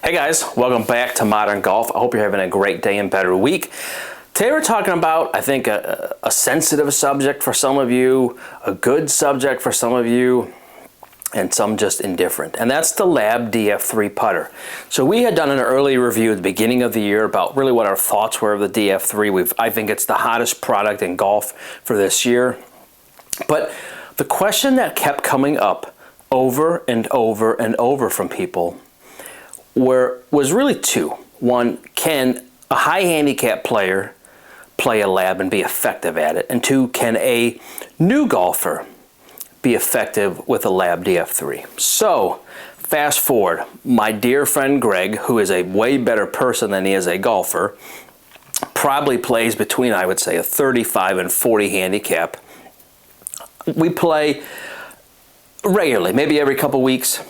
Hey guys, welcome back to Modern Golf. I hope you're having a great day and better week. Today we're talking about, I think, a sensitive subject for some of you, a good subject for some of you, and some just indifferent. And that's the LAB DF3 putter. So we had done an early review at the beginning of the year about really what our thoughts were of the DF3. I think it's the hottest product in golf for this year. But the question that kept coming up over and over and over from people was really two. One, can a high handicap player play a LAB and be effective at it? And two, can a new golfer be effective with a LAB DF3? So fast forward, my dear friend Greg, who is a way better person than he is a golfer, probably plays between, I would say, a 35 and 40 handicap. We play regularly, maybe every couple weeks.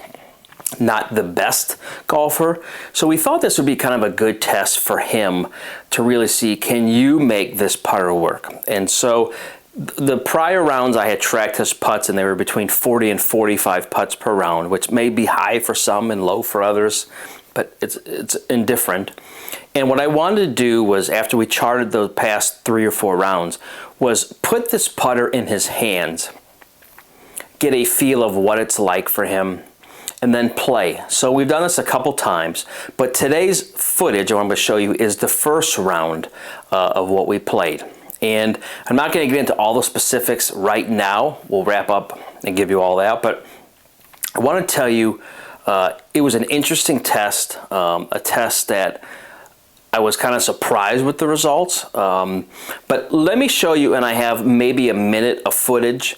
Not the best golfer, so we thought this would be kind of a good test for him to really see, can you make this putter work? And so the prior rounds I had tracked his putts, and they were between 40 and 45 putts per round, which may be high for some and low for others, but it's indifferent. And what I wanted to do was, after we charted the past 3 or 4 rounds, was put this putter in his hands, get a feel of what it's like for him, and then play. So we've done this a couple times, but today's footage I'm going to show you is the first round of what we played. And I'm not going to get into all the specifics right now. We'll wrap up and give you all that, but I want to tell you it was an interesting test, a test that I was kind of surprised with the results. But let me show you, and I have maybe a minute of footage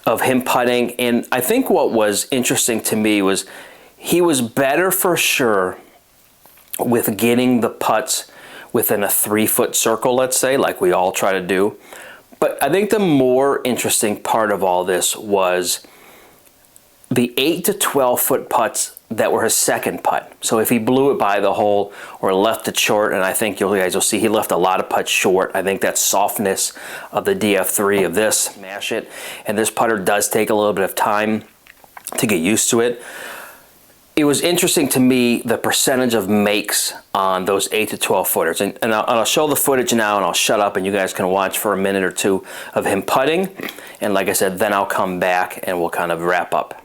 of him putting, and I think what was interesting to me was he was better for sure with getting the putts within a 3-foot circle, let's say, like we all try to do. But I think the more interesting part of all this was the 8 to 12 foot putts that were his second putt. So if he blew it by the hole or left it short, and I think you guys will see he left a lot of putts short. I think that softness of the DF3 of this, smash it, and this putter does take a little bit of time to get used to it. It was interesting to me the percentage of makes on those 8 to 12 footers. And I'll show the footage now, and I'll shut up and you guys can watch for a minute or two of him putting. And like I said, then I'll come back and we'll kind of wrap up.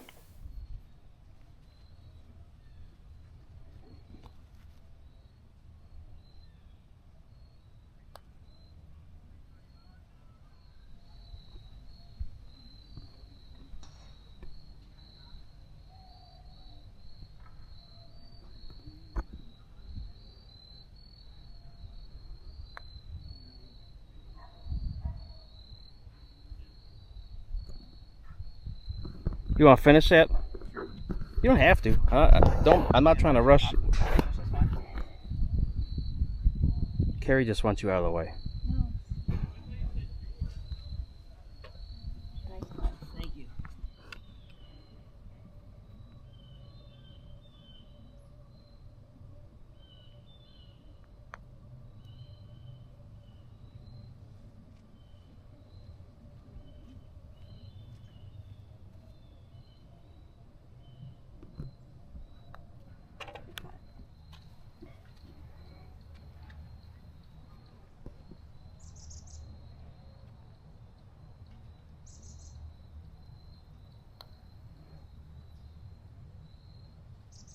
You want to finish that? You don't have to. I'm not trying to rush you. Carrie just wants you out of the way. Thank you.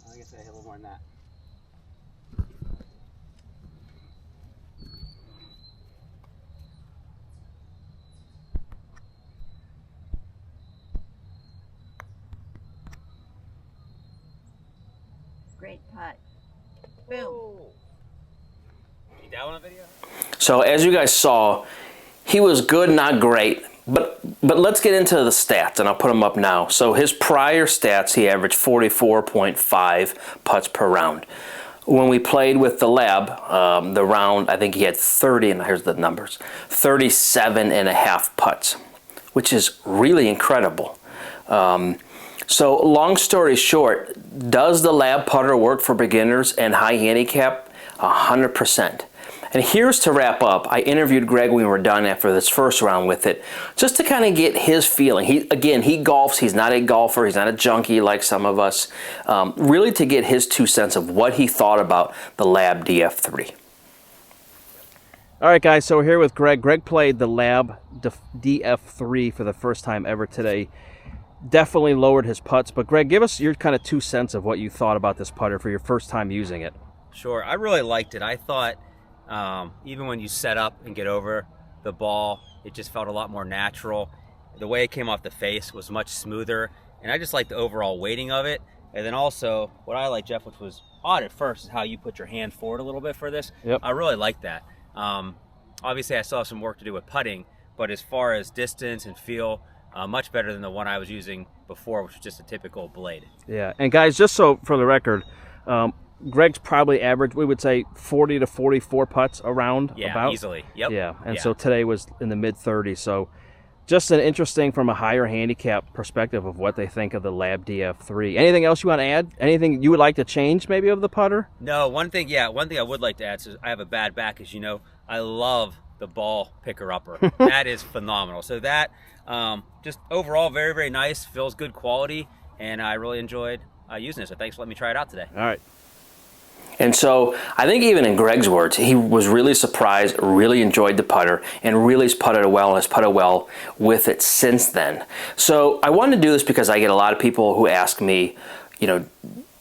I guess I hit a little more than that. Great putt. Boom. You down on a video? So as you guys saw, he was good, not great. But let's get into the stats, and I'll put them up now. So his prior stats, he averaged 44.5 putts per round. When we played with the LAB, the round, I think he had 30, and here's the numbers, 37.5 putts, which is really incredible. So long story short, does the LAB putter work for beginners and high handicap? 100%. And here's to wrap up. I interviewed Greg when we were done after this first round with it, just to kind of get his feeling. He golfs. He's not a golfer. He's not a junkie like some of us. Really to get his 2 cents of what he thought about the LAB DF3. All right, guys, so we're here with Greg. Greg played the LAB DF3 for the first time ever today. Definitely lowered his putts, but Greg, give us your kind of 2 cents of what you thought about this putter for your first time using it. Sure, I really liked it. I thought even when you set up and get over the ball, it just felt a lot more natural. The way it came off the face was much smoother, and I just liked the overall weighting of it. And then also, what I like, Jeff, which was odd at first, is how you put your hand forward a little bit for this. Yep. I really liked that. Obviously, I still have some work to do with putting, but as far as distance and feel, much better than the one I was using before, which was just a typical blade. Yeah, and guys, just so for the record, Greg's probably average, we would say 40 to 44 putts around. Yeah, about. easily. Yep. Yeah, and Yeah. so today was in the mid-30s. So just an interesting from a higher handicap perspective of what they think of the LAB DF3. Anything else you want to add? Anything you would like to change maybe of the putter? No, one thing I would like to add is I have a bad back, as you know. I love the ball picker-upper. That is phenomenal. So that, just overall, very, very nice, feels good quality, and I really enjoyed using it. So thanks for letting me try it out today. All right. And so I think even in Greg's words, he was really surprised, really enjoyed the putter, and really has putted well and has putted well with it since then. So I wanted to do this because I get a lot of people who ask me, you know,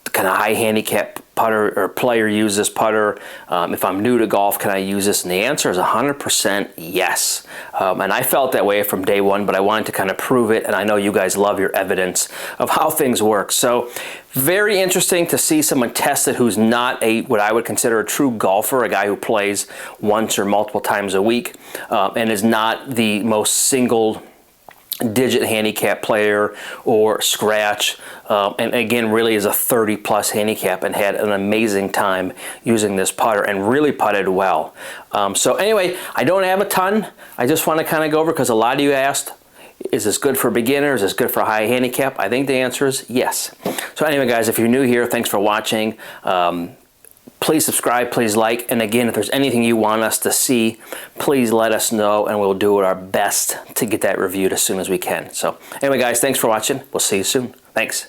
can a high handicap putter or player use this putter? If I'm new to golf, can I use this? And the answer is 100% yes. And I felt that way from day one, but I wanted to kind of prove it, and I know you guys love your evidence of how things work. So very interesting to see someone test it who's not what I would consider a true golfer, a guy who plays once or multiple times a week, and is not the most single digit handicap player or scratch, and again really is a 30 plus handicap and had an amazing time using this putter and really putted well. So anyway, I don't have a ton. I just want to kind of go over, because a lot of you asked, is this good for beginners? Is this good for a high handicap? I think the answer is yes. So anyway, guys, if you're new here, thanks for watching. Please subscribe, please like, and again, if there's anything you want us to see, please let us know, and we'll do our best to get that reviewed as soon as we can. So anyway, guys, thanks for watching. We'll see you soon. Thanks.